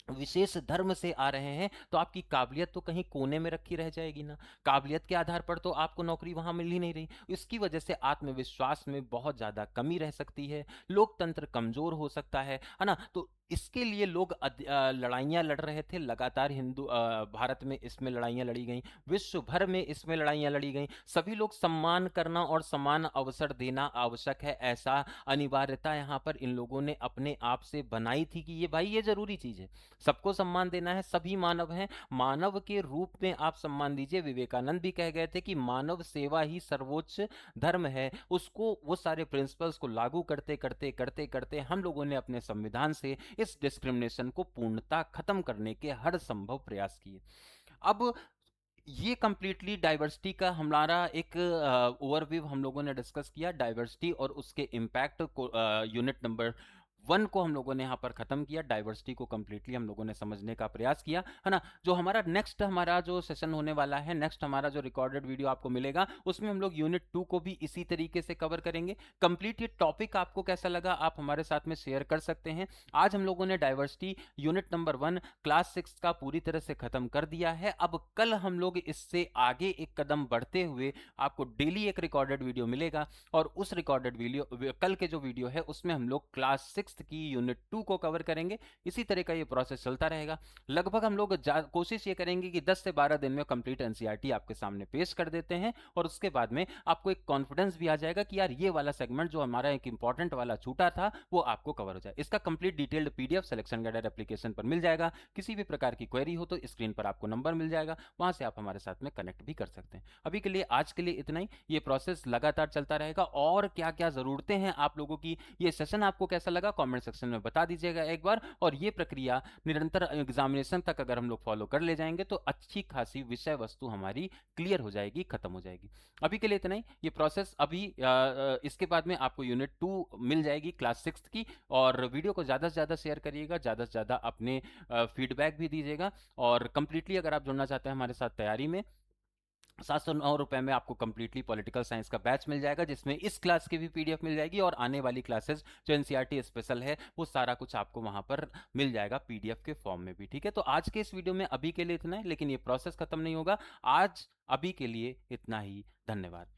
[SPEAKER 1] विशेष धर्म से आ रहे हैं, तो आपकी काबिलियत तो कहीं कोने में रखी रह जाएगी ना। काबिलियत के आधार पर तो आपको नौकरी वहां मिल ही नहीं रही। इसकी वजह से आत्मविश्वास में बहुत ज्यादा कमी रह सकती है, लोकतंत्र कमजोर हो सकता है ना। तो इसके लिए लोग लड़ाइयां लड़ रहे थे लगातार। भारत में इसमें लड़ाइयां लड़ी गई, विश्व भर में इसमें लड़ाइयां लड़ी गई। सभी लोग सम्मान करना और समान अवसर देना आवश्यक है, ऐसा अनिवार्यता यहाँ पर इन लोगों ने अपने आप से बनाई थी कि ये भाई ये जरूरी चीज है, सबको सम्मान देना है, सभी मानव हैं, मानव के रूप में आप सम्मान दीजिए। विवेकानंद भी कह गए थे कि मानव सेवा ही सर्वोच्च धर्म है। उसको, वो सारे प्रिंसिपल्स को लागू करते करते करते करते हम लोगों ने अपने संविधान से इस डिस्क्रिमिनेशन को पूर्णतः खत्म करने के हर संभव प्रयास किए। अब ये कंप्लीटली डाइवर्सिटी का हमारा एक ओवरव्यू हम लोगों ने डिस्कस किया। डाइवर्सिटी और उसके इम्पैक्ट को यूनिट नंबर 1 को हम लोगों ने यहाँ पर खत्म किया। डाइवर्सिटी को कंप्लीटली हम लोगों ने समझने का प्रयास किया, है ना। जो हमारा नेक्स्ट हमारा जो सेशन होने वाला है, नेक्स्ट हमारा जो रिकॉर्डेड वीडियो आपको मिलेगा, उसमें हम लोग यूनिट 2 को भी इसी तरीके से कवर करेंगे। कंप्लीट ये टॉपिक आपको कैसा लगा आप हमारे साथ में शेयर कर सकते हैं। आज हम लोगों ने डाइवर्सिटी यूनिट नंबर 1 क्लास 6 का पूरी तरह से खत्म कर दिया है। अब कल हम लोग इससे आगे एक कदम बढ़ते हुए आपको डेली एक रिकॉर्डेड वीडियो मिलेगा, और उस रिकॉर्डेड वीडियो, कल के जो वीडियो है उसमें हम लोग क्लास 6 की यूनिट 2 को कवर करेंगे। इसी तरह का ये प्रोसेस चलता रहेगा। लगभग हम लोग कोशिश ये करेंगे कि 10 से 12 दिन में कंप्लीट एनसीईआरटी आपके सामने पेश कर देते हैं, और उसके बाद में आपको एक कॉन्फिडेंस भी आ जाएगा कि यार ये वाला सेगमेंट जो हमारा एक इंपॉर्टेंट वाला छूटा था वो आपको कवर हो जाए। इसका complete detailed PDF selection guide application पर मिल जाएगा। किसी भी प्रकार की क्वेरी हो तो स्क्रीन पर आपको नंबर मिल जाएगा, वहां से आप हमारे साथ में कनेक्ट भी कर सकते हैं। अभी के लिए, आज के लिए इतना ही। ये प्रोसेस लगातार चलता रहेगा। और क्या क्या जरूरतें हैं आप लोगों की, ये सेशन आपको कैसा लगा कमेंट सेक्शन में बता दीजिएगा एक बार। और ये प्रक्रिया निरंतर एग्जामिनेशन तक अगर हम लोग फॉलो कर ले जाएंगे तो अच्छी खासी विषय वस्तु हमारी क्लियर हो जाएगी, खत्म हो जाएगी। अभी के लिए इतना ही। ये प्रोसेस अभी इसके बाद में आपको यूनिट 2 मिल जाएगी क्लास 6 की। और वीडियो को ज़्यादा से ज़्यादा शेयर करिएगा, ज़्यादा से ज़्यादा अपने फीडबैक भी दीजिएगा। और कंप्लीटली अगर आप जुड़ना चाहते हैं हमारे साथ तैयारी में, 709 रुपए में आपको कंप्लीटली पॉलिटिकल साइंस का बैच मिल जाएगा, जिसमें इस क्लास की भी पीडीएफ मिल जाएगी और आने वाली क्लासेस जो एनसीईआरटी स्पेशल है वो सारा कुछ आपको वहां पर मिल जाएगा पीडीएफ के फॉर्म में भी। ठीक है, तो आज के इस वीडियो में अभी के लिए इतना है, लेकिन ये प्रोसेस खत्म नहीं होगा आज। अभी के लिए इतना ही, धन्यवाद।